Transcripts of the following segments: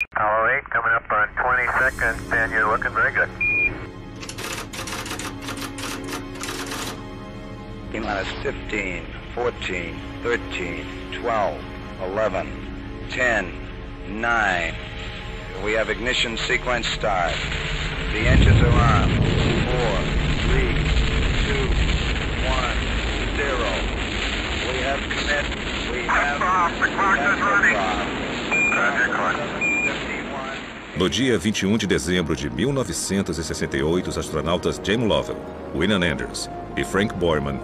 Apollo 8 coming up on 20 seconds, and you're looking very good. T-minus 15, 14, 13, 12, 11, 10, 9. We have ignition sequence start. The engines are on. 4, 3, 2, 1, 0. We have commit. We have Liftoff. The clock is running. Roger, clock. 51. No dia 21 de dezembro de 1968, os astronautas James Lovell, William Anders e Frank Borman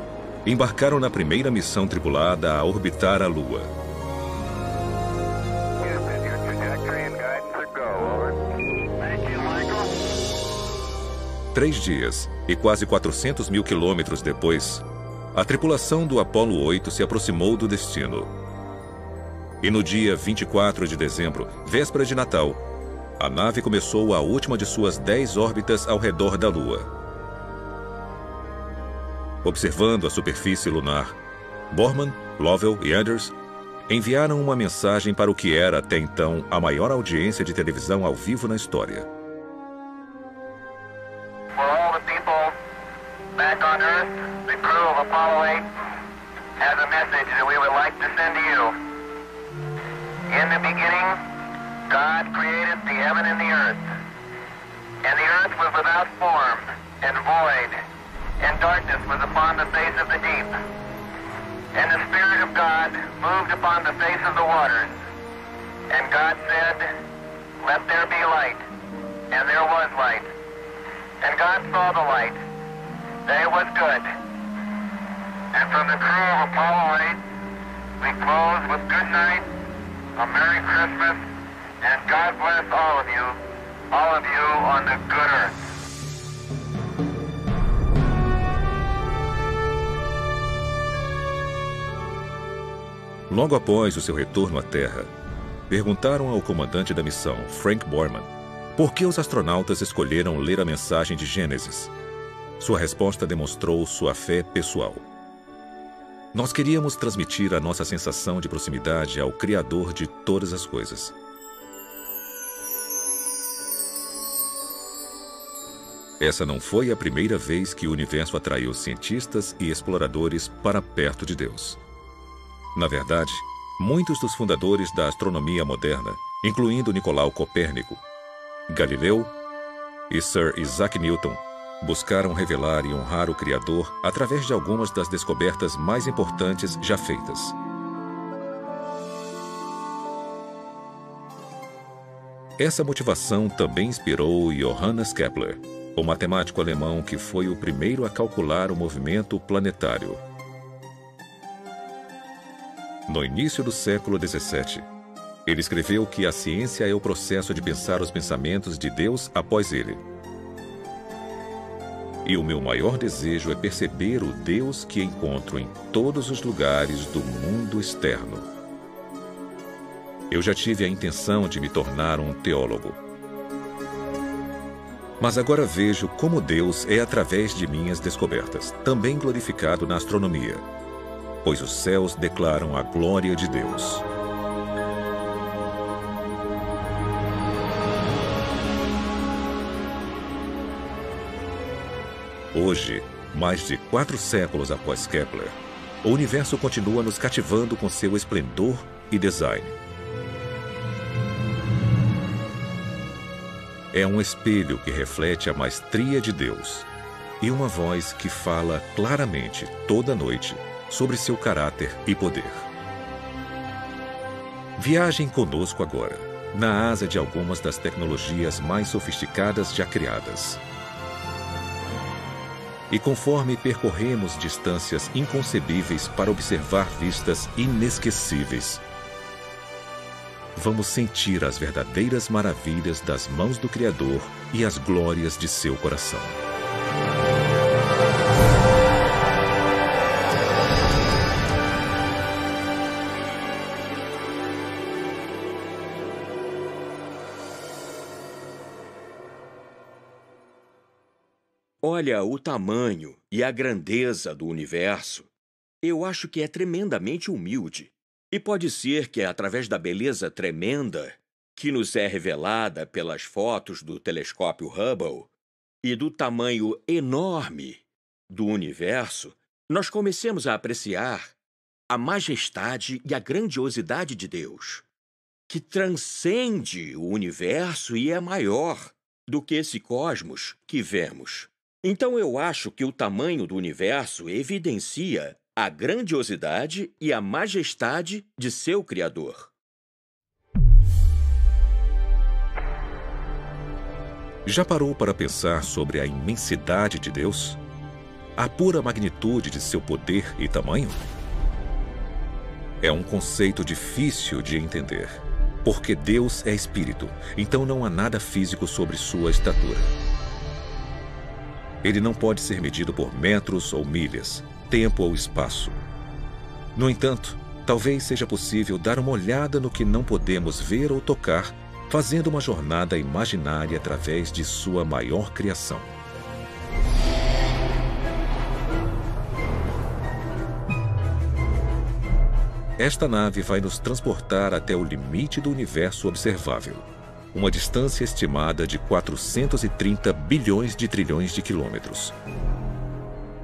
embarcaram na primeira missão tripulada a orbitar a Lua. Houston, your trajectory and guidance are go. Over. Thank you, Michael. 3 dias e quase 400 mil quilômetros depois, a tripulação do Apollo 8 se aproximou do destino. E no dia 24 de dezembro, véspera de Natal, a nave começou a última de suas 10 órbitas ao redor da Lua. Observando a superfície lunar, Borman, Lovell e Anders enviaram uma mensagem para o que era até então a maior audiência de televisão ao vivo na história. For all the people back on Earth, the crew of Apollo 8 has a message that we would like to send to you. In the beginning, God created the heaven and the earth. And the earth was without form and void, and darkness was upon the face of the deep. And the Spirit of God moved upon the face of the waters. And God said, "Let there be light." And there was light. And God saw the light, that it was good. And from the crew of Apollo 8, we close with good night, a Merry Christmas, and God bless all of you on the good earth. Logo após o seu retorno à Terra, perguntaram ao comandante da missão, Frank Borman, por que os astronautas escolheram ler a mensagem de Gênesis. Sua resposta demonstrou sua fé pessoal. Nós queríamos transmitir a nossa sensação de proximidade ao Criador de todas as coisas. Essa não foi a primeira vez que o universo atraiu cientistas e exploradores para perto de Deus. Na verdade, muitos dos fundadores da astronomia moderna, incluindo Nicolau Copérnico, Galileu e Sir Isaac Newton, buscaram revelar e honrar o Criador através de algumas das descobertas mais importantes já feitas. Essa motivação também inspirou Johannes Kepler, o matemático alemão que foi o primeiro a calcular o movimento planetário. No início do século XVII, ele escreveu que a ciência é o processo de pensar os pensamentos de Deus após ele. E o meu maior desejo é perceber o Deus que encontro em todos os lugares do mundo externo. Eu já tive a intenção de me tornar um teólogo. Mas agora vejo como Deus é através de minhas descobertas, também glorificado na astronomia, pois os céus declaram a glória de Deus. Hoje, mais de 4 séculos após Kepler, o universo continua nos cativando com seu esplendor e design. É um espelho que reflete a maestria de Deus e uma voz que fala claramente toda noite sobre seu caráter e poder. Viajem conosco agora, na asa de algumas das tecnologias mais sofisticadas já criadas. E conforme percorremos distâncias inconcebíveis para observar vistas inesquecíveis, vamos sentir as verdadeiras maravilhas das mãos do Criador e as glórias de seu coração. Olha o tamanho e a grandeza do universo. Eu acho que é tremendamente humilde. E pode ser que, através da beleza tremenda, que nos é revelada pelas fotos do telescópio Hubble e do tamanho enorme do universo, nós comecemos a apreciar a majestade e a grandiosidade de Deus, que transcende o universo e é maior do que esse cosmos que vemos. Então eu acho que o tamanho do universo evidencia a grandiosidade e a majestade de seu Criador. Já parou para pensar sobre a imensidade de Deus? A pura magnitude de seu poder e tamanho? É um conceito difícil de entender, porque Deus é espírito, então não há nada físico sobre sua estatura. Ele não pode ser medido por metros ou milhas, tempo ou espaço. No entanto, talvez seja possível dar uma olhada no que não podemos ver ou tocar, fazendo uma jornada imaginária através de sua maior criação. Esta nave vai nos transportar até o limite do universo observável, uma distância estimada de 430 bilhões de trilhões de quilômetros.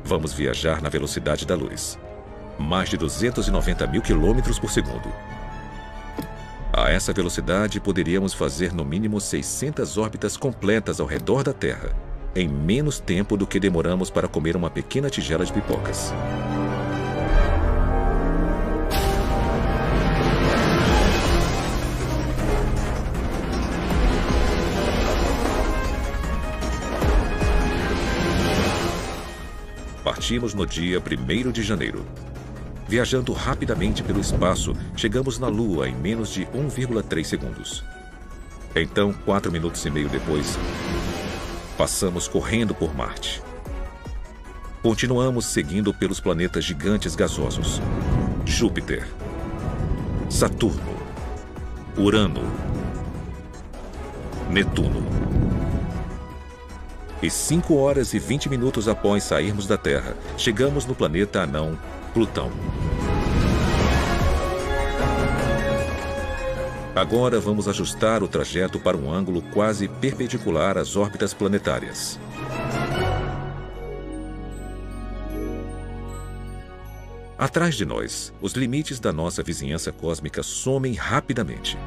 Vamos viajar na velocidade da luz, mais de 290 mil quilômetros por segundo. A essa velocidade, poderíamos fazer no mínimo 600 órbitas completas ao redor da Terra, em menos tempo do que demoramos para comer uma pequena tigela de pipocas. Partimos no dia 1º de janeiro. Viajando rapidamente pelo espaço, chegamos na Lua em menos de 1,3 segundos. Então, 4 minutos e meio depois, passamos correndo por Marte. Continuamos seguindo pelos planetas gigantes gasosos: Júpiter, Saturno, Urano, Netuno. E 5 horas e 20 minutos após sairmos da Terra, chegamos no planeta anão Plutão. Agora vamos ajustar o trajeto para um ângulo quase perpendicular às órbitas planetárias. Atrás de nós, os limites da nossa vizinhança cósmica somem rapidamente.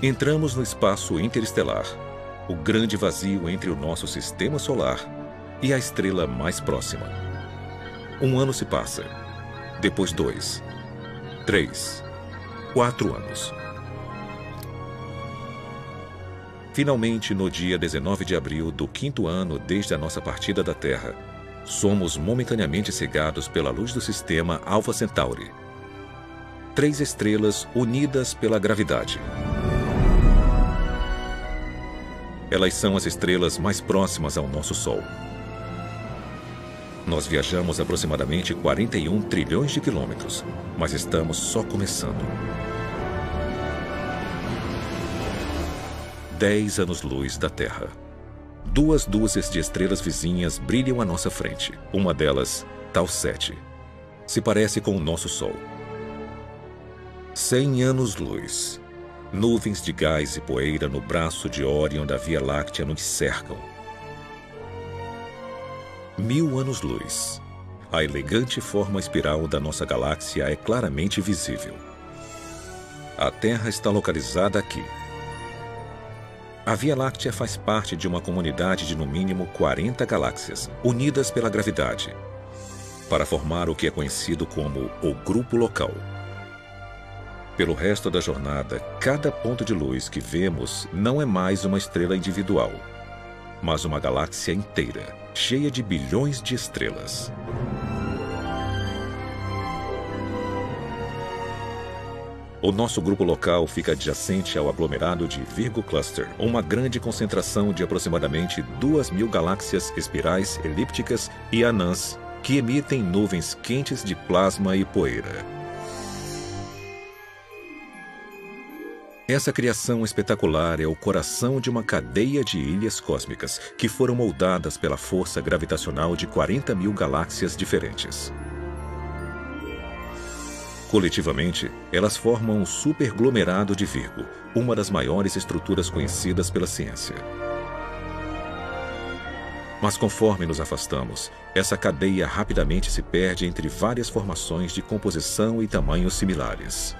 Entramos no espaço interestelar, o grande vazio entre o nosso sistema solar e a estrela mais próxima. 1 ano se passa, depois 2, 3, 4 anos. Finalmente, no dia 19 de abril do 5º ano desde a nossa partida da Terra, somos momentaneamente cegados pela luz do sistema Alpha Centauri. 3 estrelas unidas pela gravidade. Elas são as estrelas mais próximas ao nosso Sol. Nós viajamos aproximadamente 41 trilhões de quilômetros, mas estamos só começando. 10 anos-luz da Terra. 2 dúzias de estrelas vizinhas brilham à nossa frente. Uma delas, Tau 7, se parece com o nosso Sol. 100 anos-luz. Nuvens de gás e poeira no braço de Órion da Via Láctea nos cercam. 1000 anos-luz. A elegante forma espiral da nossa galáxia é claramente visível. A Terra está localizada aqui. A Via Láctea faz parte de uma comunidade de no mínimo 40 galáxias, unidas pela gravidade, para formar o que é conhecido como o Grupo Local. Pelo resto da jornada, cada ponto de luz que vemos não é mais uma estrela individual, mas uma galáxia inteira, cheia de bilhões de estrelas. O nosso grupo local fica adjacente ao aglomerado de Virgo Cluster, uma grande concentração de aproximadamente 2.000 galáxias espirais elípticas e anãs que emitem nuvens quentes de plasma e poeira. Essa criação espetacular é o coração de uma cadeia de ilhas cósmicas que foram moldadas pela força gravitacional de 40.000 galáxias diferentes. Coletivamente, elas formam o superglomerado de Virgo, uma das maiores estruturas conhecidas pela ciência. Mas conforme nos afastamos, essa cadeia rapidamente se perde entre várias formações de composição e tamanhos similares.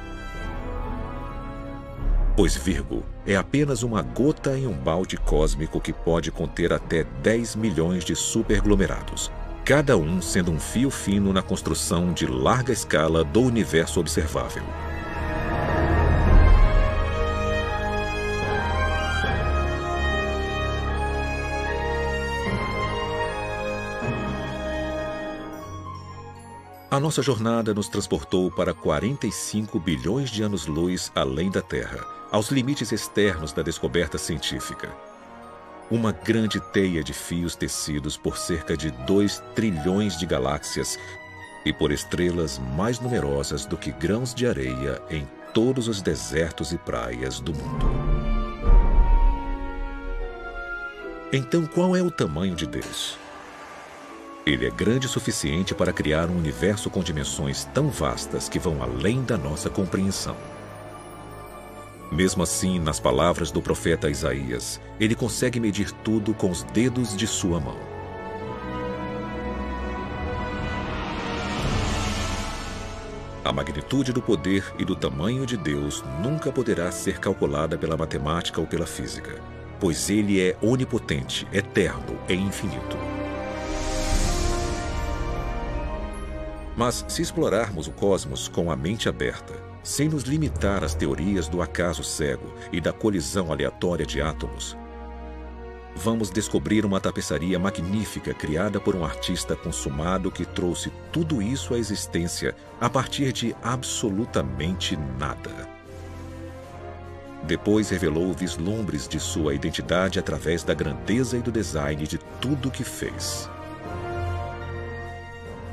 Pois Virgo é apenas uma gota em um balde cósmico que pode conter até 10 milhões de superglomerados, cada um sendo um fio fino na construção de larga escala do universo observável. A nossa jornada nos transportou para 45 bilhões de anos-luz além da Terra, aos limites externos da descoberta científica. Uma grande teia de fios tecidos por cerca de 2 trilhões de galáxias e por estrelas mais numerosas do que grãos de areia em todos os desertos e praias do mundo. Então, qual é o tamanho de Deus? Ele é grande o suficiente para criar um universo com dimensões tão vastas que vão além da nossa compreensão. Mesmo assim, nas palavras do profeta Isaías, ele consegue medir tudo com os dedos de sua mão. A magnitude do poder e do tamanho de Deus nunca poderá ser calculada pela matemática ou pela física, pois ele é onipotente, eterno e infinito. Mas se explorarmos o cosmos com a mente aberta, sem nos limitar às teorias do acaso cego e da colisão aleatória de átomos, vamos descobrir uma tapeçaria magnífica criada por um artista consumado que trouxe tudo isso à existência a partir de absolutamente nada. Depois revelou vislumbres de sua identidade através da grandeza e do design de tudo que fez.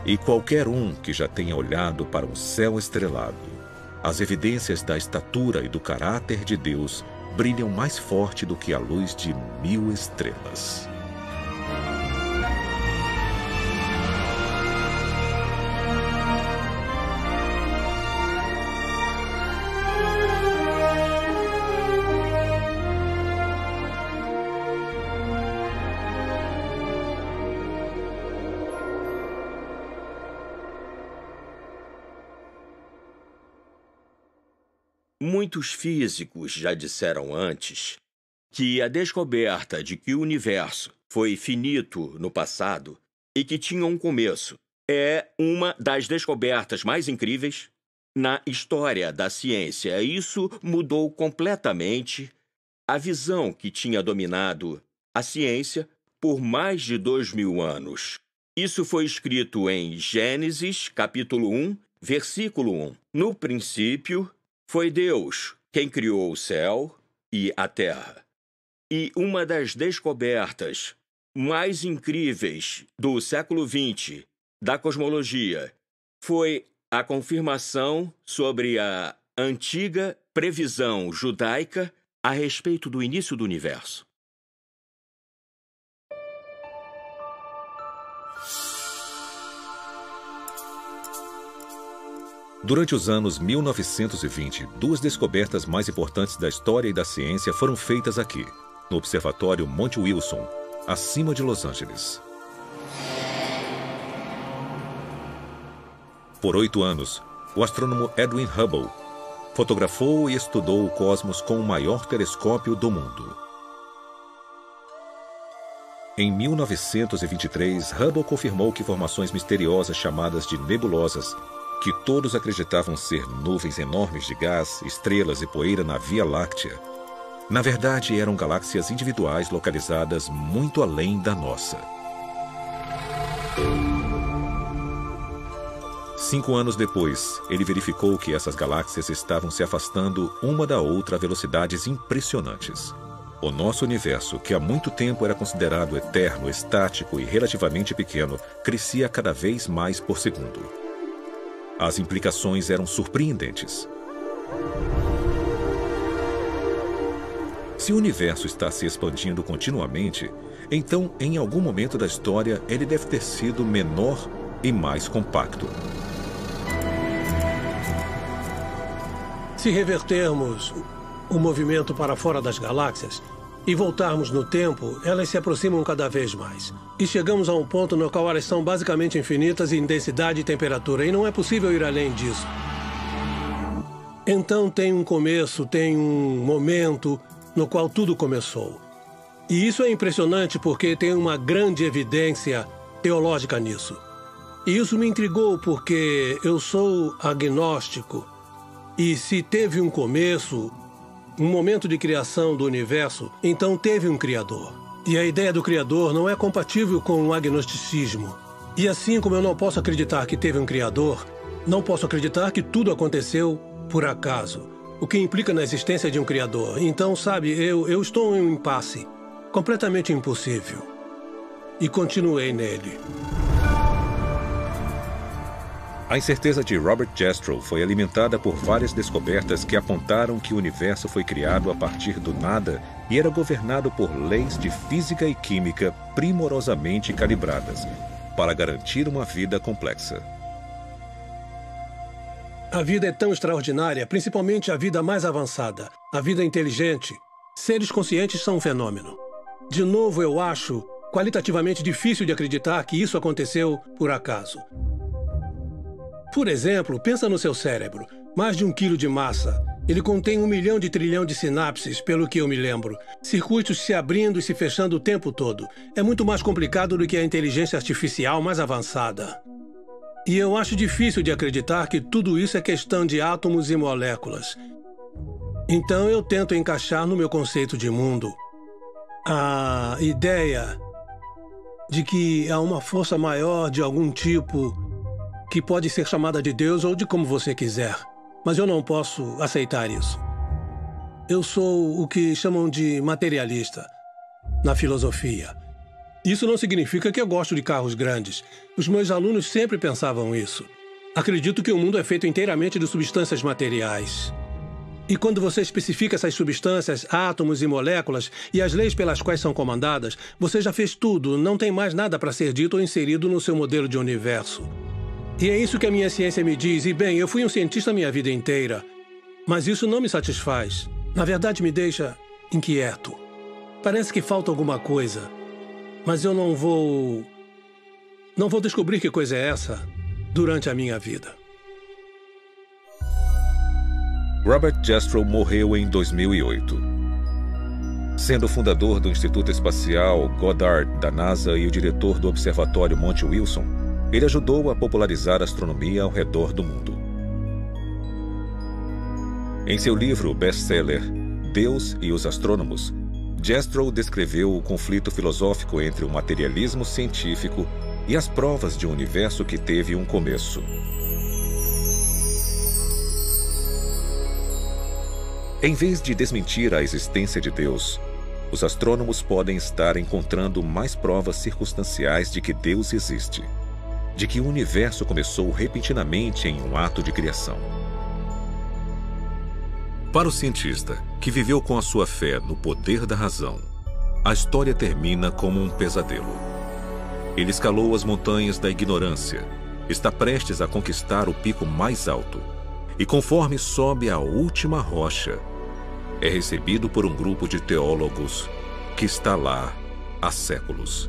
E qualquer um que já tenha olhado para um céu estrelado, as evidências da estatura e do caráter de Deus brilham mais forte do que a luz de 1000 estrelas. Muitos físicos já disseram antes que a descoberta de que o universo foi finito no passado e que tinha um começo é uma das descobertas mais incríveis na história da ciência. Isso mudou completamente a visão que tinha dominado a ciência por mais de 2000 anos. Isso foi escrito em Gênesis, capítulo 1, versículo 1. No princípio, foi Deus quem criou o céu e a terra. E uma das descobertas mais incríveis do século XX da cosmologia foi a confirmação sobre a antiga previsão judaica a respeito do início do universo. Durante os anos 1920, 2 descobertas mais importantes da história e da ciência foram feitas aqui, no Observatório Monte Wilson, acima de Los Angeles. Por 8 anos, o astrônomo Edwin Hubble fotografou e estudou o cosmos com o maior telescópio do mundo. Em 1923, Hubble confirmou que formações misteriosas chamadas de nebulosas, que todos acreditavam ser nuvens enormes de gás, estrelas e poeira na Via Láctea, na verdade eram galáxias individuais localizadas muito além da nossa. 5 anos depois, ele verificou que essas galáxias estavam se afastando uma da outra a velocidades impressionantes. O nosso universo, que há muito tempo era considerado eterno, estático e relativamente pequeno, crescia cada vez mais por segundo. As implicações eram surpreendentes. Se o universo está se expandindo continuamente, então, em algum momento da história, ele deve ter sido menor e mais compacto. Se revertermos o movimento para fora das galáxias e voltarmos no tempo, elas se aproximam cada vez mais. E chegamos a um ponto no qual elas são basicamente infinitas em densidade e temperatura, e não é possível ir além disso. Então tem um começo, tem um momento no qual tudo começou. E isso é impressionante porque tem uma grande evidência teológica nisso. E isso me intrigou porque eu sou agnóstico. E se teve um começo, um momento de criação do universo, então teve um Criador. E a ideia do Criador não é compatível com o agnosticismo. E assim como eu não posso acreditar que teve um Criador, não posso acreditar que tudo aconteceu por acaso, o que implica na existência de um Criador. Então, sabe, eu estou em um impasse completamente impossível. E continuei nele. A incerteza de Robert Jastrow foi alimentada por várias descobertas que apontaram que o universo foi criado a partir do nada e era governado por leis de física e química primorosamente calibradas para garantir uma vida complexa. A vida é tão extraordinária, principalmente a vida mais avançada, a vida inteligente. Seres conscientes são um fenômeno. De novo, eu acho qualitativamente difícil de acreditar que isso aconteceu por acaso. Por exemplo, pensa no seu cérebro. Mais de 1 quilo de massa. Ele contém 1 milhão de trilhão de sinapses, pelo que eu me lembro. Circuitos se abrindo e se fechando o tempo todo. É muito mais complicado do que a inteligência artificial mais avançada. E eu acho difícil de acreditar que tudo isso é questão de átomos e moléculas. Então eu tento encaixar no meu conceito de mundo a ideia de que há uma força maior de algum tipo que pode ser chamada de Deus ou de como você quiser. Mas eu não posso aceitar isso. Eu sou o que chamam de materialista na filosofia. Isso não significa que eu gosto de carros grandes. Os meus alunos sempre pensavam isso. Acredito que o mundo é feito inteiramente de substâncias materiais. E quando você especifica essas substâncias, átomos e moléculas, e as leis pelas quais são comandadas, você já fez tudo, não tem mais nada para ser dito ou inserido no seu modelo de universo. E é isso que a minha ciência me diz. E bem, eu fui um cientista a minha vida inteira. Mas isso não me satisfaz. Na verdade, me deixa inquieto. Parece que falta alguma coisa. Mas eu não vou descobrir que coisa é essa durante a minha vida. Robert Jastrow morreu em 2008. Sendo fundador do Instituto Espacial Goddard da NASA e o diretor do Observatório Monte Wilson, ele ajudou a popularizar a astronomia ao redor do mundo. Em seu livro best-seller Deus e os Astrônomos, Jastrow descreveu o conflito filosófico entre o materialismo científico e as provas de um universo que teve um começo. Em vez de desmentir a existência de Deus, os astrônomos podem estar encontrando mais provas circunstanciais de que Deus existe, de que o universo começou repentinamente em um ato de criação. Para o cientista, que viveu com a sua fé no poder da razão, a história termina como um pesadelo. Ele escalou as montanhas da ignorância, está prestes a conquistar o pico mais alto, e conforme sobe a última rocha, é recebido por um grupo de teólogos que está lá há séculos.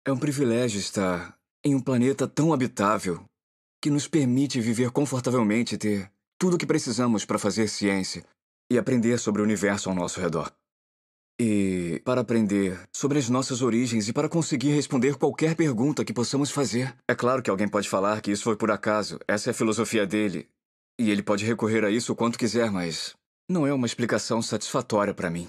É um privilégio estar em um planeta tão habitável que nos permite viver confortavelmente e ter tudo o que precisamos para fazer ciência e aprender sobre o universo ao nosso redor. E para aprender sobre as nossas origens e para conseguir responder qualquer pergunta que possamos fazer. É claro que alguém pode falar que isso foi por acaso, essa é a filosofia dele, e ele pode recorrer a isso o quanto quiser, mas não é uma explicação satisfatória para mim.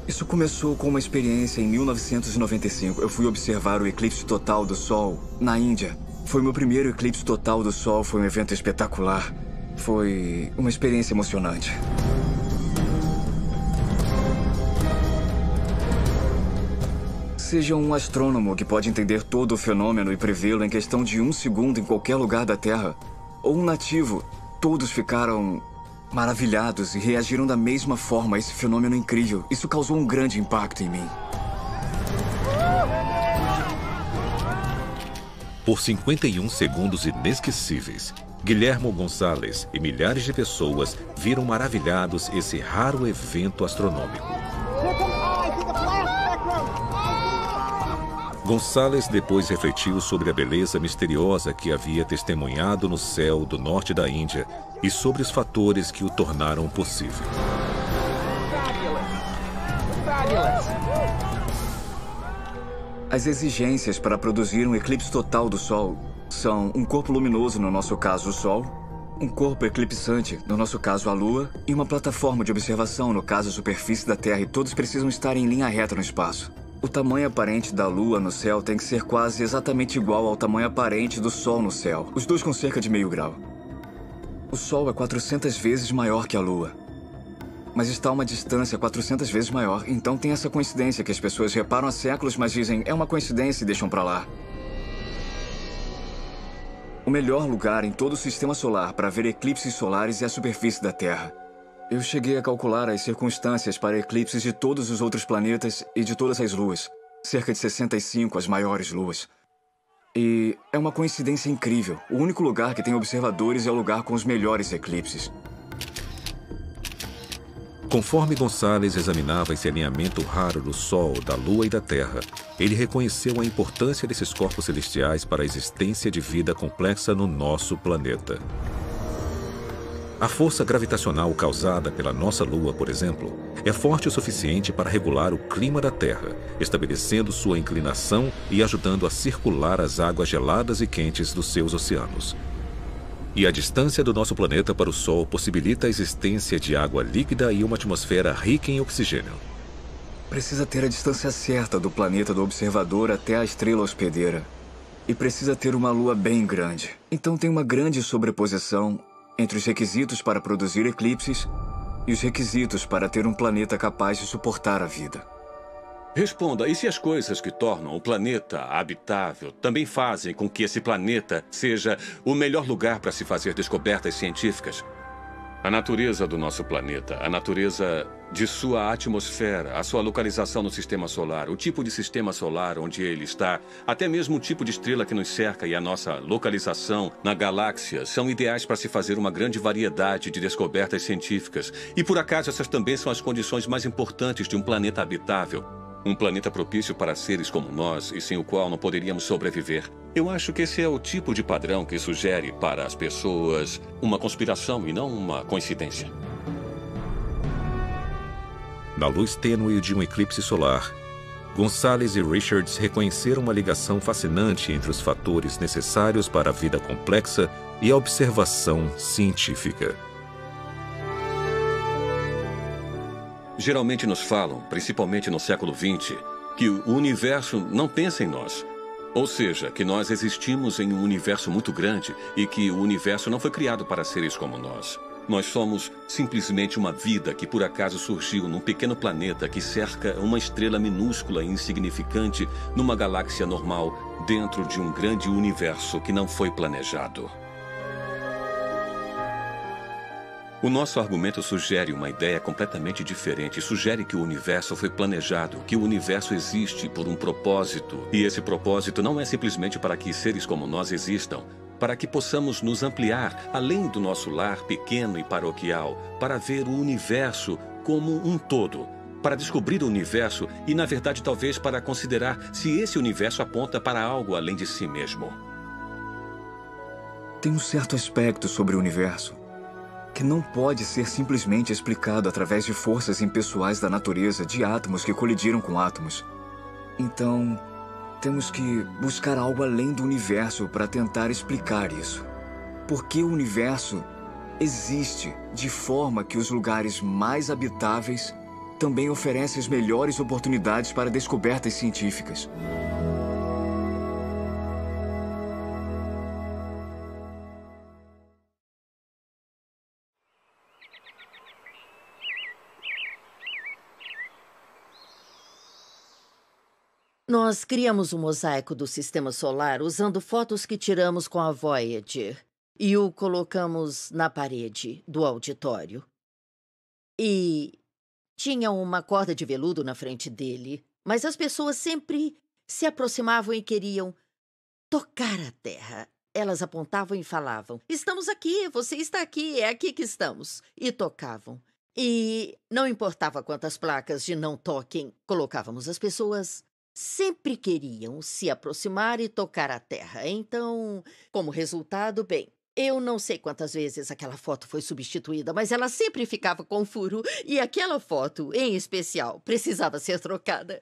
Isso começou com uma experiência em 1995. Eu fui observar o eclipse total do Sol na Índia. Foi meu primeiro eclipse total do Sol, foi um evento espetacular. Foi uma experiência emocionante. Seja um astrônomo que pode entender todo o fenômeno e prevê-lo em questão de 1 segundo em qualquer lugar da Terra, ou um nativo, todos ficaram maravilhados e reagiram da mesma forma a esse fenômeno incrível. Isso causou um grande impacto em mim. Por 51 segundos inesquecíveis, Guillermo Gonzalez e milhares de pessoas viram maravilhados esse raro evento astronômico. Gonzalez depois refletiu sobre a beleza misteriosa que havia testemunhado no céu do norte da Índia e sobre os fatores que o tornaram possível. As exigências para produzir um eclipse total do Sol são um corpo luminoso, no nosso caso o Sol, um corpo eclipsante, no nosso caso a Lua, e uma plataforma de observação, no caso a superfície da Terra, e todos precisam estar em linha reta no espaço. O tamanho aparente da Lua no céu tem que ser quase exatamente igual ao tamanho aparente do Sol no céu, os dois com cerca de meio grau. O Sol é 400 vezes maior que a Lua, mas está a uma distância 400 vezes maior, então tem essa coincidência que as pessoas reparam há séculos, mas dizem, é uma coincidência e deixam pra lá. O melhor lugar em todo o sistema solar para ver eclipses solares é a superfície da Terra. Eu cheguei a calcular as circunstâncias para eclipses de todos os outros planetas e de todas as luas. Cerca de 65 as maiores luas. E é uma coincidência incrível. O único lugar que tem observadores é o lugar com os melhores eclipses. Conforme Gonzalez examinava esse alinhamento raro do Sol, da Lua e da Terra, ele reconheceu a importância desses corpos celestiais para a existência de vida complexa no nosso planeta. A força gravitacional causada pela nossa Lua, por exemplo, é forte o suficiente para regular o clima da Terra, estabelecendo sua inclinação e ajudando a circular as águas geladas e quentes dos seus oceanos. E a distância do nosso planeta para o Sol possibilita a existência de água líquida e uma atmosfera rica em oxigênio. Precisa ter a distância certa do planeta do observador até a estrela hospedeira. E precisa ter uma lua bem grande. Então tem uma grande sobreposição entre os requisitos para produzir eclipses e os requisitos para ter um planeta capaz de suportar a vida. Responda, e se as coisas que tornam o planeta habitável também fazem com que esse planeta seja o melhor lugar para se fazer descobertas científicas? A natureza do nosso planeta, a natureza de sua atmosfera, a sua localização no sistema solar, o tipo de sistema solar onde ele está, até mesmo o tipo de estrela que nos cerca e a nossa localização na galáxia são ideais para se fazer uma grande variedade de descobertas científicas. E por acaso essas também são as condições mais importantes de um planeta habitável. Um planeta propício para seres como nós e sem o qual não poderíamos sobreviver. Eu acho que esse é o tipo de padrão que sugere para as pessoas uma conspiração e não uma coincidência. Na luz tênue de um eclipse solar, Gonzalez e Richards reconheceram uma ligação fascinante entre os fatores necessários para a vida complexa e a observação científica. Geralmente nos falam, principalmente no século XX, que o universo não pensa em nós. Ou seja, que nós existimos em um universo muito grande e que o universo não foi criado para seres como nós. Nós somos simplesmente uma vida que por acaso surgiu num pequeno planeta que cerca uma estrela minúscula e insignificante numa galáxia normal dentro de um grande universo que não foi planejado. O nosso argumento sugere uma ideia completamente diferente. Sugere que o universo foi planejado, que o universo existe por um propósito. E esse propósito não é simplesmente para que seres como nós existam, para que possamos nos ampliar além do nosso lar pequeno e paroquial, para ver o universo como um todo, para descobrir o universo e, na verdade, talvez para considerar se esse universo aponta para algo além de si mesmo. Tem um certo aspecto sobre o universo que não pode ser simplesmente explicado através de forças impessoais da natureza, de átomos que colidiram com átomos. Então, temos que buscar algo além do universo para tentar explicar isso. Porque o universo existe de forma que os lugares mais habitáveis também oferecem as melhores oportunidades para descobertas científicas. Nós criamos um mosaico do Sistema Solar usando fotos que tiramos com a Voyager e o colocamos na parede do auditório. E tinha uma corda de veludo na frente dele, mas as pessoas sempre se aproximavam e queriam tocar a Terra. Elas apontavam e falavam: "Estamos aqui, você está aqui, é aqui que estamos." E tocavam. E não importava quantas placas de não toquem colocávamos, as pessoas sempre queriam se aproximar e tocar a Terra. Então, como resultado, bem, eu não sei quantas vezes aquela foto foi substituída, mas ela sempre ficava com furo e aquela foto, em especial, precisava ser trocada.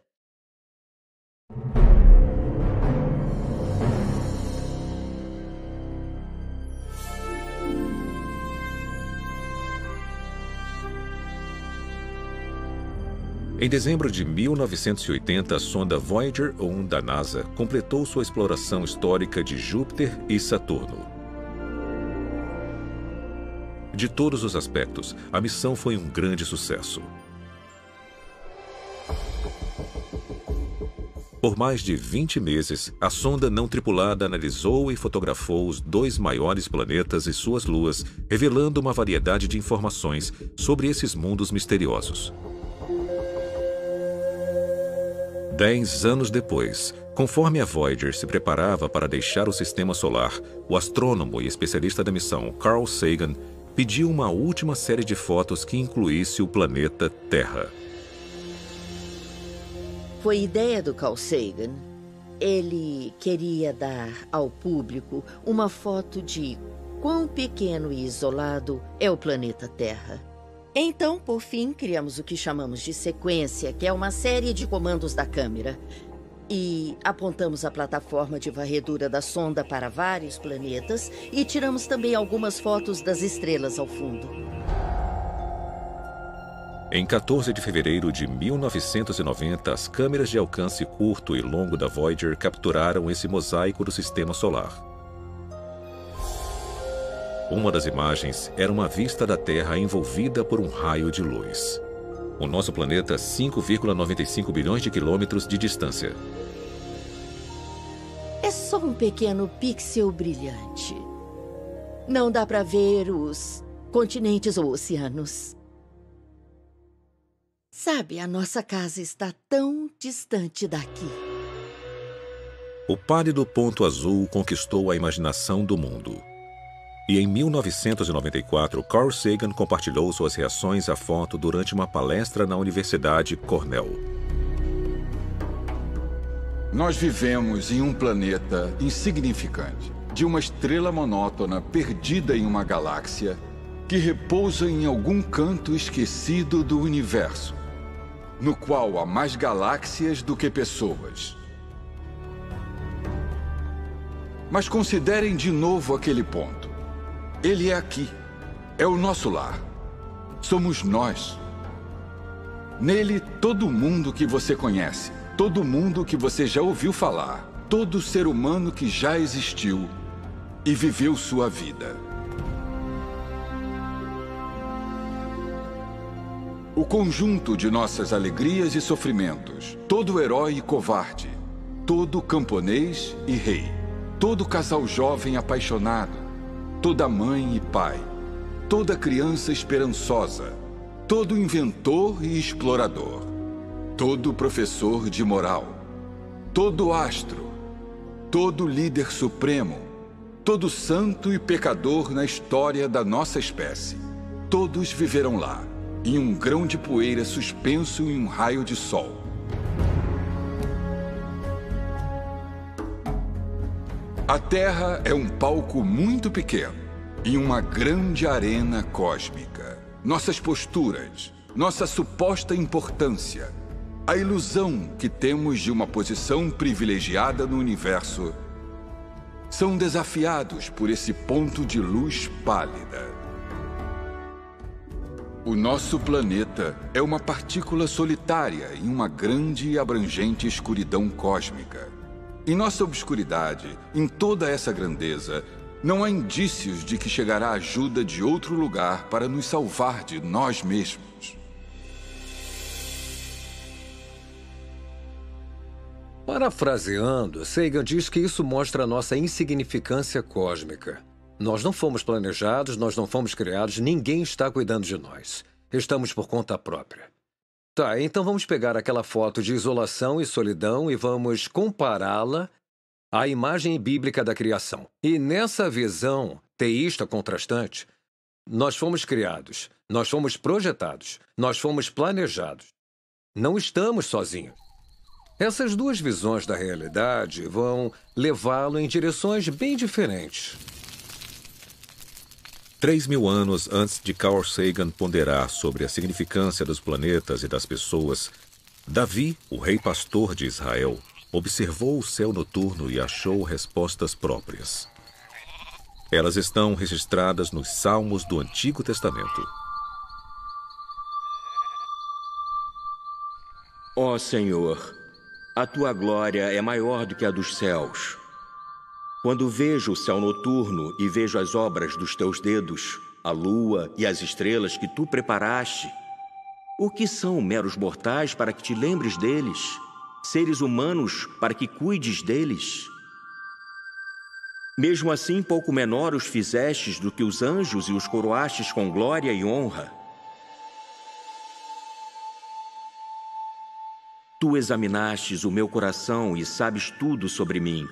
Em dezembro de 1980, a sonda Voyager 1 da NASA completou sua exploração histórica de Júpiter e Saturno. De todos os aspectos, a missão foi um grande sucesso. Por mais de 20 meses, a sonda não tripulada analisou e fotografou os 2 maiores planetas e suas luas, revelando uma variedade de informações sobre esses mundos misteriosos. 10 anos depois, conforme a Voyager se preparava para deixar o Sistema Solar, o astrônomo e especialista da missão Carl Sagan pediu uma última série de fotos que incluísse o planeta Terra. Foi ideia do Carl Sagan. Ele queria dar ao público uma foto de quão pequeno e isolado é o planeta Terra. Então, por fim, criamos o que chamamos de sequência, que é uma série de comandos da câmera. E apontamos a plataforma de varredura da sonda para vários planetas e tiramos também algumas fotos das estrelas ao fundo. Em 14 de fevereiro de 1990, as câmeras de alcance curto e longo da Voyager capturaram esse mosaico do Sistema Solar. Uma das imagens era uma vista da Terra envolvida por um raio de luz. O nosso planeta a 5,95 bilhões de quilômetros de distância. É só um pequeno pixel brilhante. Não dá para ver os continentes ou oceanos. Sabe, a nossa casa está tão distante daqui. O pálido ponto azul conquistou a imaginação do mundo. E em 1994, Carl Sagan compartilhou suas reações à foto durante uma palestra na Universidade Cornell. Nós vivemos em um planeta insignificante, de uma estrela monótona perdida em uma galáxia que repousa em algum canto esquecido do universo, no qual há mais galáxias do que pessoas. Mas considerem de novo aquele ponto. Ele é aqui. É o nosso lar. Somos nós. Nele, todo mundo que você conhece, todo mundo que você já ouviu falar, todo ser humano que já existiu e viveu sua vida. O conjunto de nossas alegrias e sofrimentos, todo herói e covarde, todo camponês e rei, todo casal jovem apaixonado, toda mãe e pai, toda criança esperançosa, todo inventor e explorador, todo professor de moral, todo astro, todo líder supremo, todo santo e pecador na história da nossa espécie. Todos viveram lá, em um grão de poeira suspenso em um raio de sol. A Terra é um palco muito pequeno, em uma grande arena cósmica. Nossas posturas, nossa suposta importância, a ilusão que temos de uma posição privilegiada no universo, são desafiados por esse ponto de luz pálida. O nosso planeta é uma partícula solitária em uma grande e abrangente escuridão cósmica. Em nossa obscuridade, em toda essa grandeza, não há indícios de que chegará ajuda de outro lugar para nos salvar de nós mesmos. Parafraseando, Sagan diz que isso mostra a nossa insignificância cósmica. Nós não fomos planejados, nós não fomos criados, ninguém está cuidando de nós. Estamos por conta própria. Tá, então vamos pegar aquela foto de isolação e solidão e vamos compará-la à imagem bíblica da criação. E nessa visão teísta contrastante, nós fomos criados, nós fomos projetados, nós fomos planejados. Não estamos sozinhos. Essas duas visões da realidade vão levá-lo em direções bem diferentes. 3.000 anos antes de Carl Sagan ponderar sobre a significância dos planetas e das pessoas, Davi, o rei pastor de Israel, observou o céu noturno e achou respostas próprias. Elas estão registradas nos Salmos do Antigo Testamento. Ó Senhor, a tua glória é maior do que a dos céus. Quando vejo o céu noturno e vejo as obras dos teus dedos, a lua e as estrelas que tu preparaste, o que são meros mortais para que te lembres deles? Seres humanos para que cuides deles? Mesmo assim, pouco menor os fizestes do que os anjos e os coroastes com glória e honra. Tu examinastes o meu coração e sabes tudo sobre mim.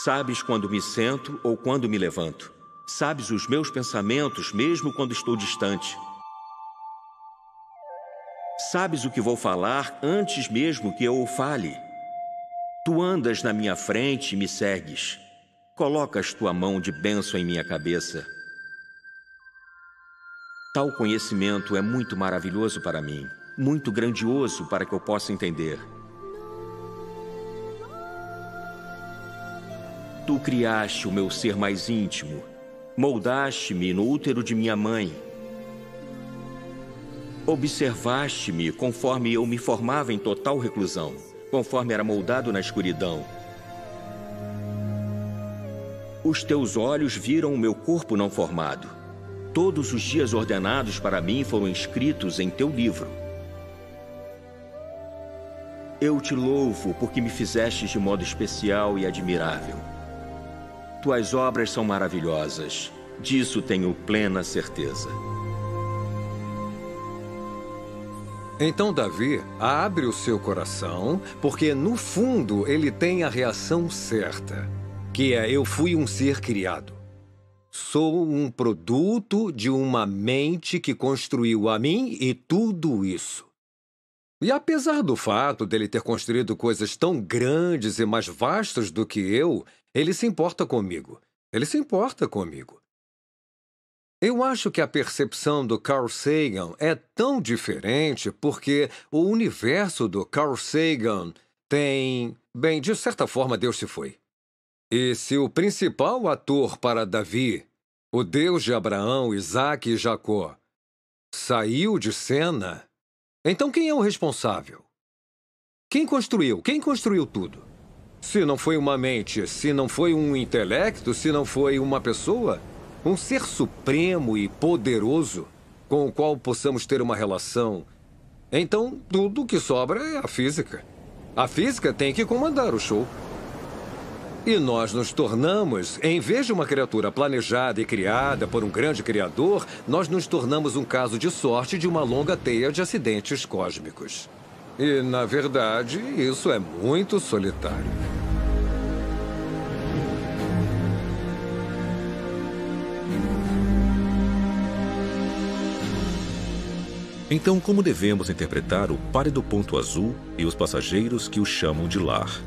Sabes quando me sento ou quando me levanto. Sabes os meus pensamentos, mesmo quando estou distante. Sabes o que vou falar antes mesmo que eu o fale. Tu andas na minha frente e me segues. Colocas tua mão de bênção em minha cabeça. Tal conhecimento é muito maravilhoso para mim, muito grandioso para que eu possa entender. Tu criaste o meu ser mais íntimo, moldaste-me no útero de minha mãe. Observaste-me conforme eu me formava em total reclusão, conforme era moldado na escuridão. Os teus olhos viram o meu corpo não formado. Todos os dias ordenados para mim foram escritos em teu livro. Eu te louvo porque me fizestes de modo especial e admirável. Tuas obras são maravilhosas, disso tenho plena certeza. Então Davi abre o seu coração, porque no fundo ele tem a reação certa, que é: eu fui um ser criado. Sou um produto de uma mente que construiu a mim e tudo isso. E apesar do fato dele ter construído coisas tão grandes e mais vastas do que eu, ele se importa comigo. Ele se importa comigo. Eu acho que a percepção do Carl Sagan é tão diferente porque o universo do Carl Sagan tem... Bem, de certa forma, Deus se foi. E se o principal ator para Davi, o Deus de Abraão, Isaque e Jacó, saiu de cena, então quem é o responsável? Quem construiu? Quem construiu tudo? Se não foi uma mente, se não foi um intelecto, se não foi uma pessoa, um ser supremo e poderoso com o qual possamos ter uma relação, então tudo que sobra é a física. A física tem que comandar o show. E nós nos tornamos, em vez de uma criatura planejada e criada por um grande criador, nós nos tornamos um caso de sorte de uma longa teia de acidentes cósmicos. E, na verdade, isso é muito solitário. Então, como devemos interpretar o pálido ponto azul e os passageiros que o chamam de lar?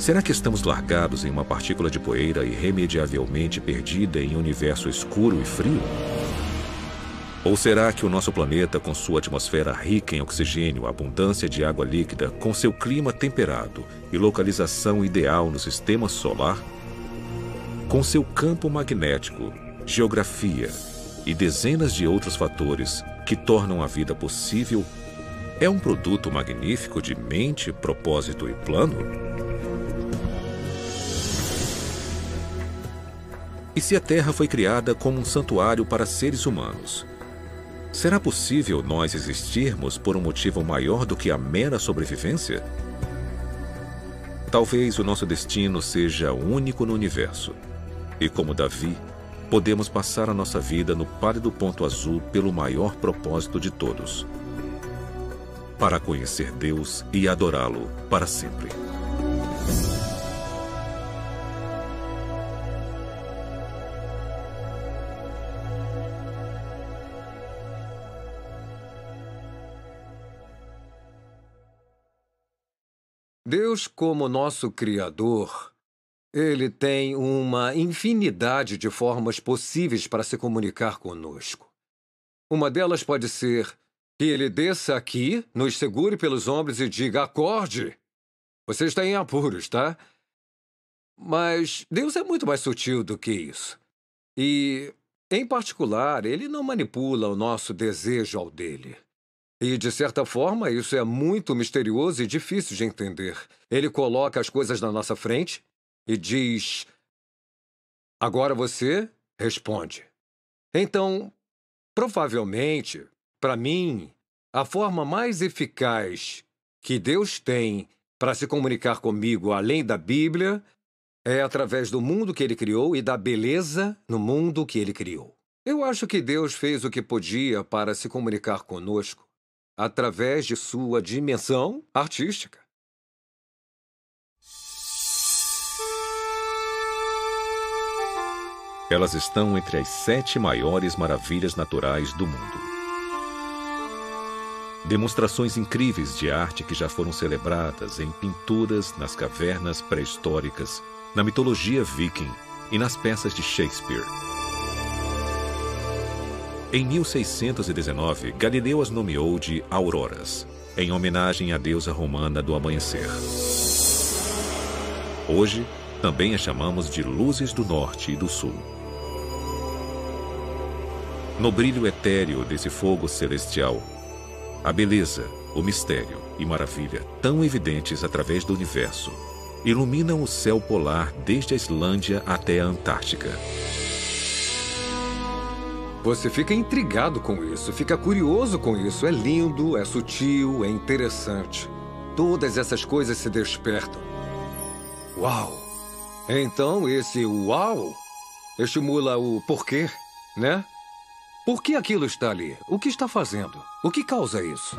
Será que estamos largados em uma partícula de poeira irremediavelmente perdida em um universo escuro e frio? Ou será que o nosso planeta, com sua atmosfera rica em oxigênio, abundância de água líquida, com seu clima temperado e localização ideal no sistema solar, com seu campo magnético, geografia e dezenas de outros fatores que tornam a vida possível, é um produto magnífico de mente, propósito e plano? E se a Terra foi criada como um santuário para seres humanos? Será possível nós existirmos por um motivo maior do que a mera sobrevivência? Talvez o nosso destino seja único no universo. E como Davi, podemos passar a nossa vida no pálido ponto azul pelo maior propósito de todos: para conhecer Deus e adorá-lo para sempre. Deus, como nosso Criador, Ele tem uma infinidade de formas possíveis para se comunicar conosco. Uma delas pode ser que Ele desça aqui, nos segure pelos ombros e diga: acorde! Você está em apuros, tá? Mas Deus é muito mais sutil do que isso. E, em particular, Ele não manipula o nosso desejo ao dele. E, de certa forma, isso é muito misterioso e difícil de entender. Ele coloca as coisas na nossa frente e diz: agora você responde. Então, provavelmente, para mim, a forma mais eficaz que Deus tem para se comunicar comigo, além da Bíblia, é através do mundo que Ele criou e da beleza no mundo que Ele criou. Eu acho que Deus fez o que podia para se comunicar conosco através de sua dimensão artística. Elas estão entre as 7 maiores maravilhas naturais do mundo. Demonstrações incríveis de arte que já foram celebradas em pinturas nas cavernas pré-históricas, na mitologia viking e nas peças de Shakespeare. Em 1619, Galileu as nomeou de auroras, em homenagem à deusa romana do amanhecer. Hoje, também as chamamos de luzes do norte e do sul. No brilho etéreo desse fogo celestial, a beleza, o mistério e maravilha, tão evidentes através do universo, iluminam o céu polar desde a Islândia até a Antártica. Você fica intrigado com isso, fica curioso com isso. É lindo, é sutil, é interessante. Todas essas coisas se despertam. Uau! Então esse uau estimula o porquê, né? Por que aquilo está ali? O que está fazendo? O que causa isso?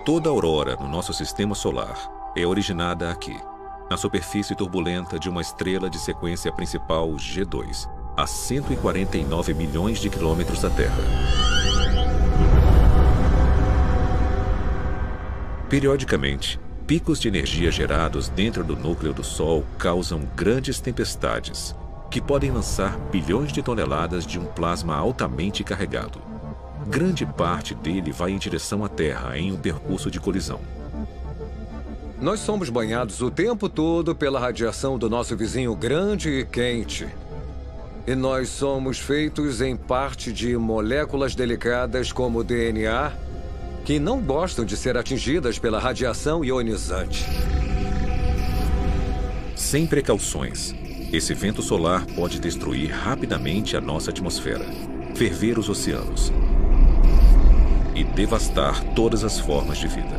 Toda aurora no nosso sistema solar é originada aqui, na superfície turbulenta de uma estrela de sequência principal G2, a 149 milhões de quilômetros da Terra. Periodicamente, picos de energia gerados dentro do núcleo do Sol causam grandes tempestades, que podem lançar bilhões de toneladas de um plasma altamente carregado. Grande parte dele vai em direção à Terra em um percurso de colisão. Nós somos banhados o tempo todo pela radiação do nosso vizinho grande e quente. E nós somos feitos em parte de moléculas delicadas como o DNA, que não gostam de ser atingidas pela radiação ionizante. Sem precauções, esse vento solar pode destruir rapidamente a nossa atmosfera, ferver os oceanos e devastar todas as formas de vida.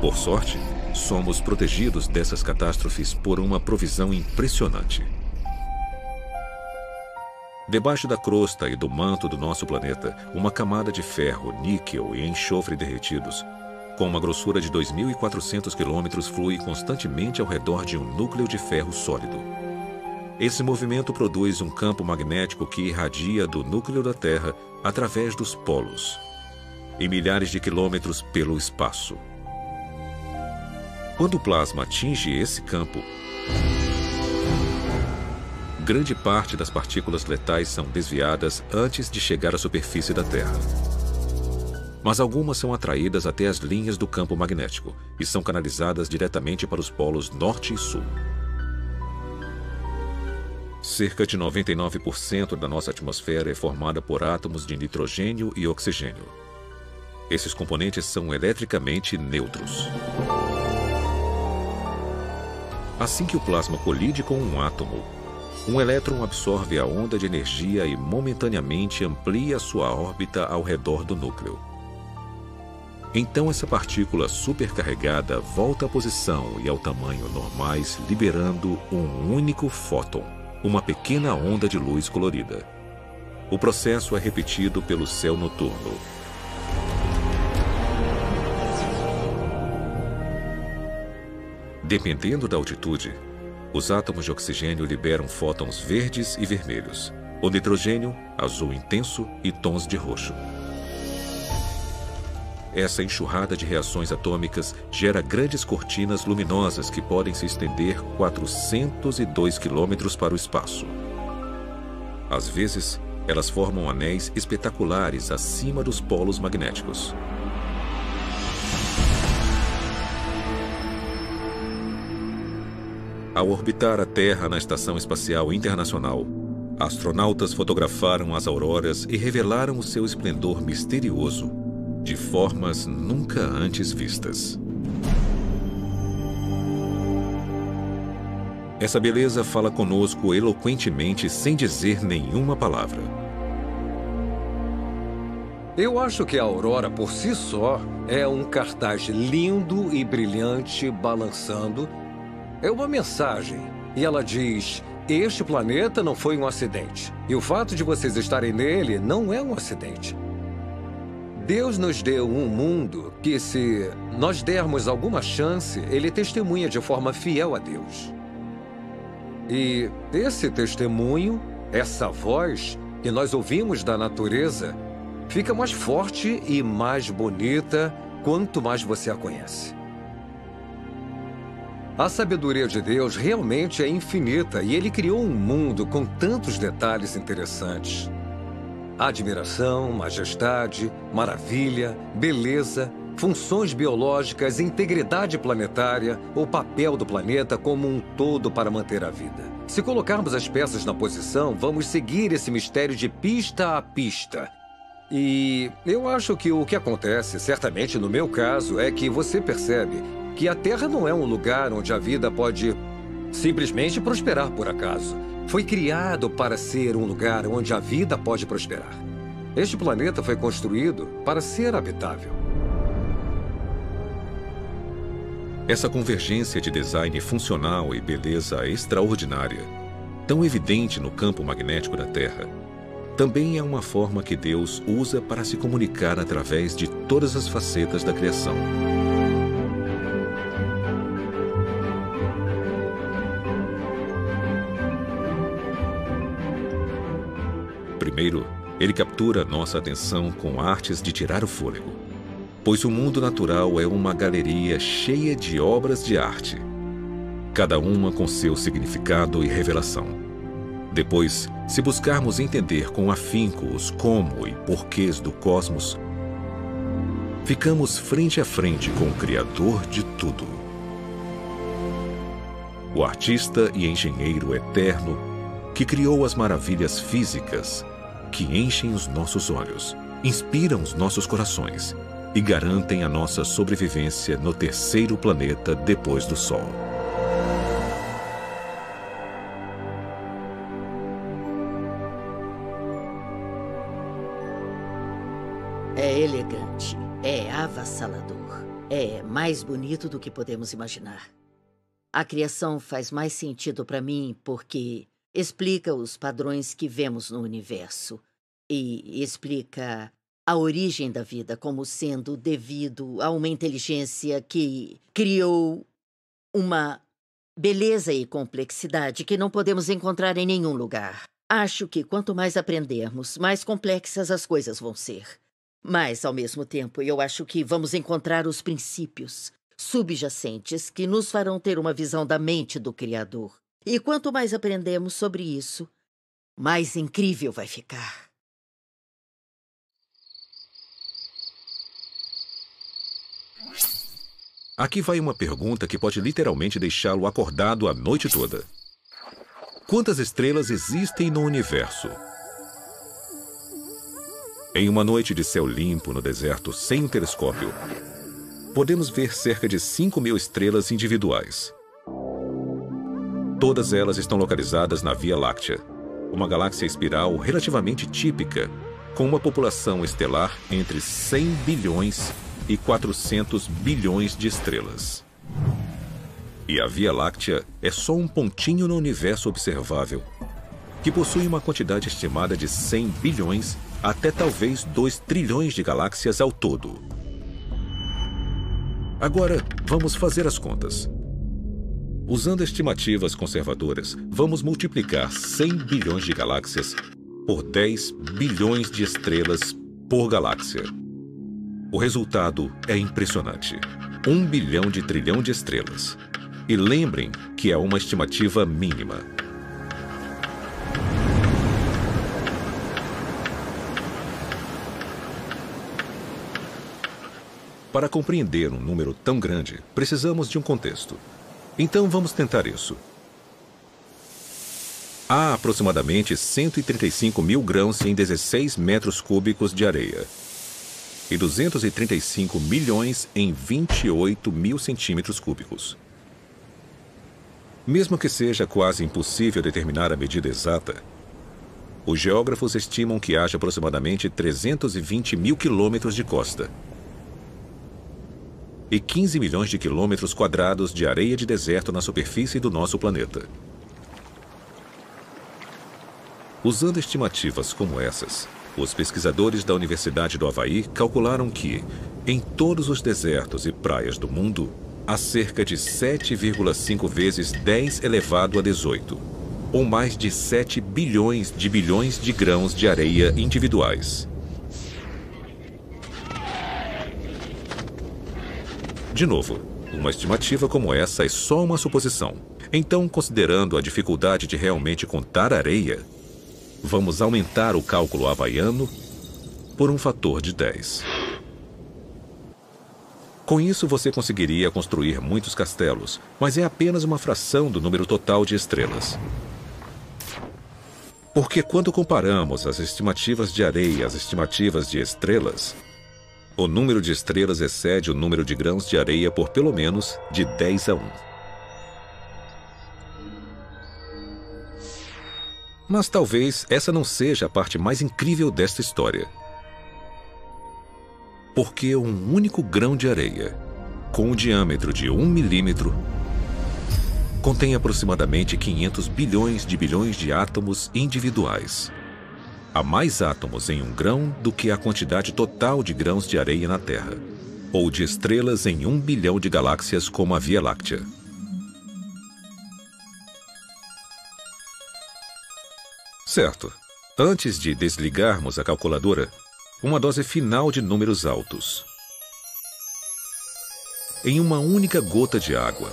Por sorte, somos protegidos dessas catástrofes por uma provisão impressionante. Debaixo da crosta e do manto do nosso planeta, uma camada de ferro, níquel e enxofre derretidos, com uma grossura de 2.400 quilômetros, flui constantemente ao redor de um núcleo de ferro sólido. Esse movimento produz um campo magnético que irradia do núcleo da Terra através dos polos, e milhares de quilômetros pelo espaço. Quando o plasma atinge esse campo, grande parte das partículas letais são desviadas antes de chegar à superfície da Terra. Mas algumas são atraídas até as linhas do campo magnético e são canalizadas diretamente para os polos norte e sul. Cerca de 99% da nossa atmosfera é formada por átomos de nitrogênio e oxigênio. Esses componentes são eletricamente neutros. Assim que o plasma colide com um átomo, um elétron absorve a onda de energia e momentaneamente amplia sua órbita ao redor do núcleo. Então essa partícula supercarregada volta à posição e ao tamanho normais, liberando um único fóton, uma pequena onda de luz colorida. O processo é repetido pelo céu noturno. Dependendo da altitude, os átomos de oxigênio liberam fótons verdes e vermelhos, o nitrogênio, azul intenso e tons de roxo. Essa enxurrada de reações atômicas gera grandes cortinas luminosas que podem se estender 402 quilômetros para o espaço. Às vezes, elas formam anéis espetaculares acima dos polos magnéticos. Ao orbitar a Terra na Estação Espacial Internacional, astronautas fotografaram as auroras e revelaram o seu esplendor misterioso, de formas nunca antes vistas. Essa beleza fala conosco eloquentemente sem dizer nenhuma palavra. Eu acho que a aurora por si só é um cartaz lindo e brilhante balançando. É uma mensagem e ela diz: este planeta não foi um acidente. E o fato de vocês estarem nele não é um acidente. Deus nos deu um mundo que, se nós dermos alguma chance, ele testemunha de forma fiel a Deus. E esse testemunho, essa voz que nós ouvimos da natureza, fica mais forte e mais bonita quanto mais você a conhece. A sabedoria de Deus realmente é infinita e ele criou um mundo com tantos detalhes interessantes. Admiração, majestade, maravilha, beleza, funções biológicas, integridade planetária, o papel do planeta como um todo para manter a vida. Se colocarmos as peças na posição, vamos seguir esse mistério de pista a pista. E eu acho que o que acontece, certamente no meu caso, é que você percebe que a Terra não é um lugar onde a vida pode simplesmente prosperar por acaso. Foi criado para ser um lugar onde a vida pode prosperar. Este planeta foi construído para ser habitável. Essa convergência de design funcional e beleza extraordinária, tão evidente no campo magnético da Terra, também é uma forma que Deus usa para se comunicar através de todas as facetas da criação. Primeiro, ele captura nossa atenção com artes de tirar o fôlego, pois o mundo natural é uma galeria cheia de obras de arte, cada uma com seu significado e revelação. Depois, se buscarmos entender com afinco os como e porquês do cosmos, ficamos frente a frente com o Criador de tudo. O artista e engenheiro eterno que criou as maravilhas físicas que enchem os nossos olhos, inspiram os nossos corações e garantem a nossa sobrevivência no terceiro planeta depois do Sol. É elegante, é avassalador, é mais bonito do que podemos imaginar. A criação faz mais sentido para mim porque explica os padrões que vemos no universo e explica a origem da vida como sendo devido a uma inteligência que criou uma beleza e complexidade que não podemos encontrar em nenhum lugar. Acho que quanto mais aprendermos, mais complexas as coisas vão ser. Mas, ao mesmo tempo, eu acho que vamos encontrar os princípios subjacentes que nos farão ter uma visão da mente do Criador. E quanto mais aprendemos sobre isso, mais incrível vai ficar. Aqui vai uma pergunta que pode literalmente deixá-lo acordado a noite toda. Quantas estrelas existem no universo? Em uma noite de céu limpo no deserto sem um telescópio, podemos ver cerca de 5.000 estrelas individuais. Todas elas estão localizadas na Via Láctea, uma galáxia espiral relativamente típica, com uma população estelar entre 100 bilhões e 400 bilhões de estrelas. E a Via Láctea é só um pontinho no universo observável, que possui uma quantidade estimada de 100 bilhões até talvez 2 trilhões de galáxias ao todo. Agora, vamos fazer as contas. Usando estimativas conservadoras, vamos multiplicar 100 bilhões de galáxias por 10 bilhões de estrelas por galáxia. O resultado é impressionante. 1 bilhão de trilhão de estrelas. E lembrem que é uma estimativa mínima. Para compreender um número tão grande, precisamos de um contexto. Então vamos tentar isso. Há aproximadamente 135 mil grãos em 16 metros cúbicos de areia e 235 milhões em 28 mil centímetros cúbicos. Mesmo que seja quase impossível determinar a medida exata, os geógrafos estimam que haja aproximadamente 320 mil quilômetros de costa e 15 milhões de quilômetros quadrados de areia de deserto na superfície do nosso planeta. Usando estimativas como essas, os pesquisadores da Universidade do Havaí calcularam que, em todos os desertos e praias do mundo, há cerca de 7,5 vezes 10 elevado a 18, ou mais de 7 bilhões de grãos de areia individuais. De novo, uma estimativa como essa é só uma suposição. Então, considerando a dificuldade de realmente contar areia, vamos aumentar o cálculo havaiano por um fator de 10. Com isso, você conseguiria construir muitos castelos, mas é apenas uma fração do número total de estrelas. Porque quando comparamos as estimativas de areia às estimativas de estrelas, o número de estrelas excede o número de grãos de areia por pelo menos de 10 a 1. Mas talvez essa não seja a parte mais incrível desta história. Porque um único grão de areia, com um diâmetro de 1 milímetro, contém aproximadamente 500 bilhões de átomos individuais. Há mais átomos em um grão do que a quantidade total de grãos de areia na Terra, ou de estrelas em 1 bilhão de galáxias como a Via Láctea. Certo. Antes de desligarmos a calculadora, uma dose final de números altos. Em uma única gota de água,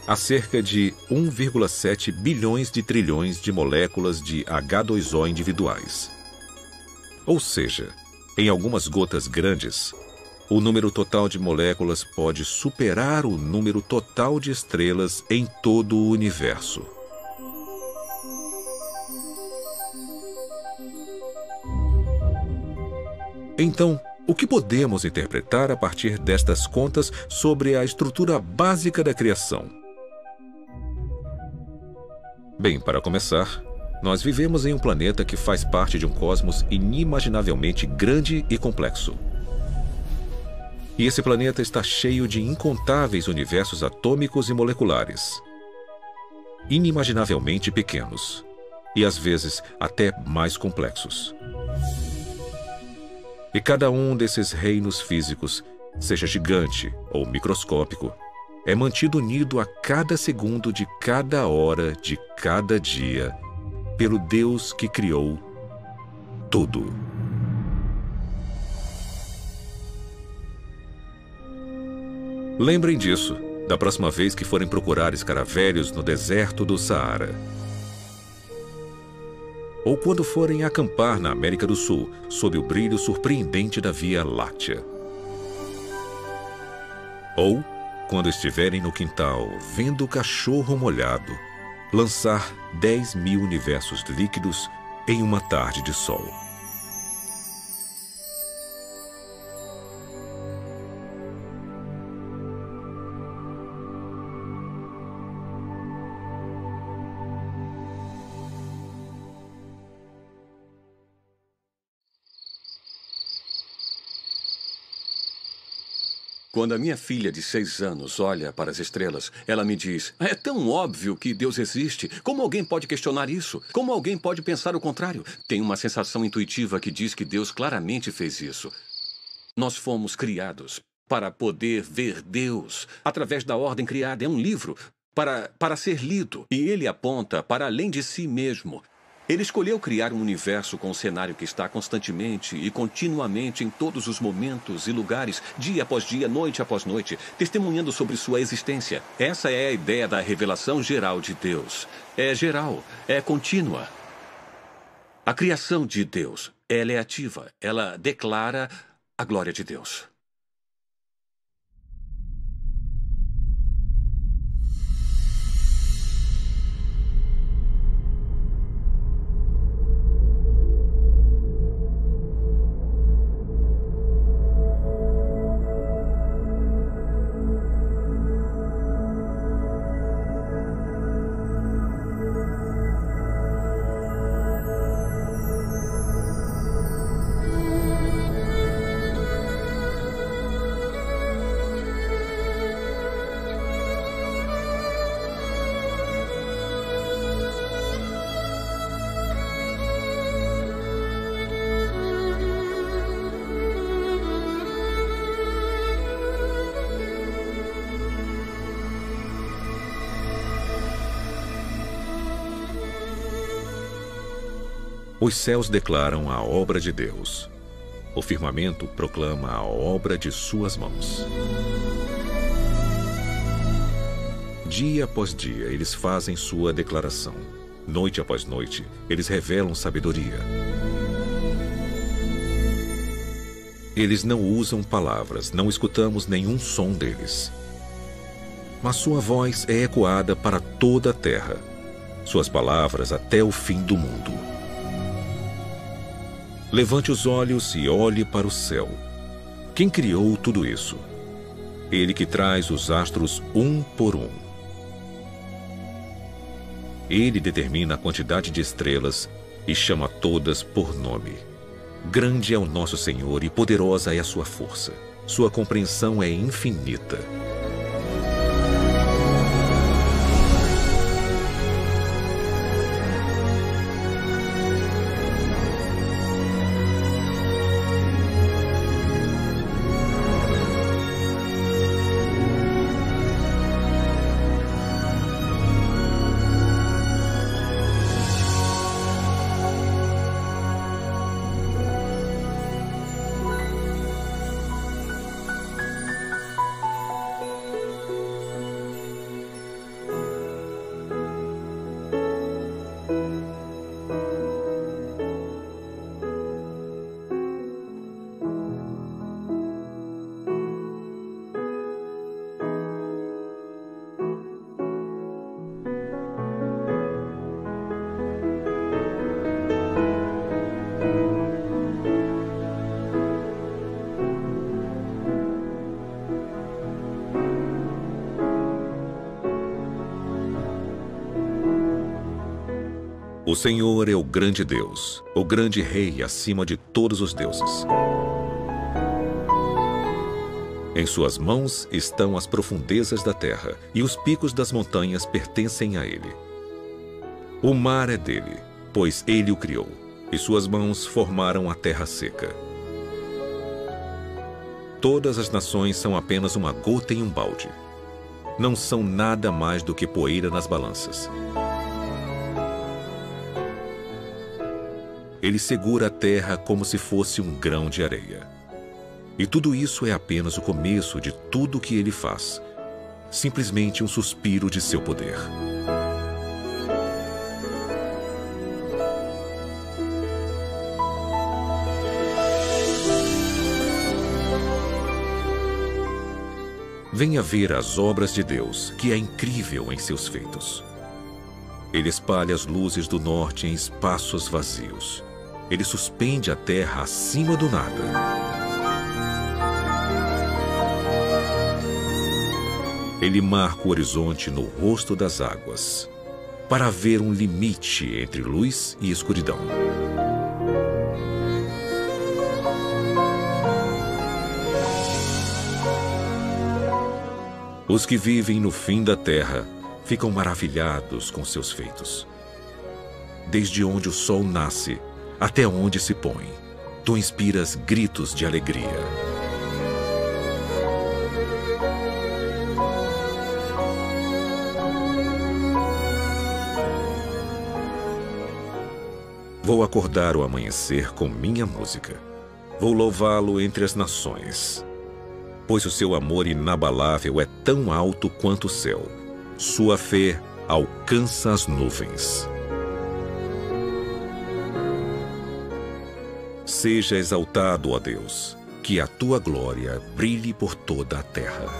há cerca de 1,7 bilhões de trilhões de moléculas de H2O individuais. Ou seja, em algumas gotas grandes, o número total de moléculas pode superar o número total de estrelas em todo o universo. Então, o que podemos interpretar a partir destas contas sobre a estrutura básica da criação? Bem, para começar, nós vivemos em um planeta que faz parte de um cosmos inimaginavelmente grande e complexo. E esse planeta está cheio de incontáveis universos atômicos e moleculares, inimaginavelmente pequenos, e às vezes até mais complexos. E cada um desses reinos físicos, seja gigante ou microscópico, é mantido unido a cada segundo de cada hora de cada dia pelo Deus que criou tudo. Lembrem disso da próxima vez que forem procurar escaravelhos no deserto do Saara. Ou quando forem acampar na América do Sul, sob o brilho surpreendente da Via Láctea. Ou quando estiverem no quintal, vendo o cachorro molhado lançar 10.000 universos líquidos em uma tarde de sol. Quando a minha filha de 6 anos olha para as estrelas, ela me diz: é tão óbvio que Deus existe. Como alguém pode questionar isso? Como alguém pode pensar o contrário? Tem uma sensação intuitiva que diz que Deus claramente fez isso. Nós fomos criados para poder ver Deus através da ordem criada. É um livro para ser lido. E ele aponta para além de si mesmo. Ele escolheu criar um universo com um cenário que está constantemente e continuamente em todos os momentos e lugares, dia após dia, noite após noite, testemunhando sobre sua existência. Essa é a ideia da revelação geral de Deus. É geral, é contínua. A criação de Deus, ela é ativa, ela declara a glória de Deus. Os céus declaram a obra de Deus. O firmamento proclama a obra de suas mãos. Dia após dia, eles fazem sua declaração. Noite após noite, eles revelam sabedoria. Eles não usam palavras, não escutamos nenhum som deles. Mas sua voz é ecoada para toda a terra, suas palavras até o fim do mundo. Levante os olhos e olhe para o céu. Quem criou tudo isso? Ele que traz os astros um por um. Ele determina a quantidade de estrelas e chama todas por nome. Grande é o nosso Senhor e poderosa é a sua força. Sua compreensão é infinita. O Senhor é o grande Deus, o grande Rei acima de todos os deuses. Em suas mãos estão as profundezas da terra, e os picos das montanhas pertencem a ele. O mar é dele, pois ele o criou, e suas mãos formaram a terra seca. Todas as nações são apenas uma gota em um balde. Não são nada mais do que poeira nas balanças. Ele segura a terra como se fosse um grão de areia. E tudo isso é apenas o começo de tudo o que ele faz. Simplesmente um suspiro de seu poder. Venha ver as obras de Deus, que é incrível em seus feitos. Ele espalha as luzes do norte em espaços vazios. Ele suspende a terra acima do nada. Ele marca o horizonte no rosto das águas, para haver um limite entre luz e escuridão. Os que vivem no fim da terra ficam maravilhados com seus feitos. Desde onde o sol nasce até onde se põe, tu inspiras gritos de alegria. Vou acordar o amanhecer com minha música. Vou louvá-lo entre as nações. Pois o seu amor inabalável é tão alto quanto o céu. Sua fé alcança as nuvens. Seja exaltado, ó Deus, que a tua glória brilhe por toda a terra.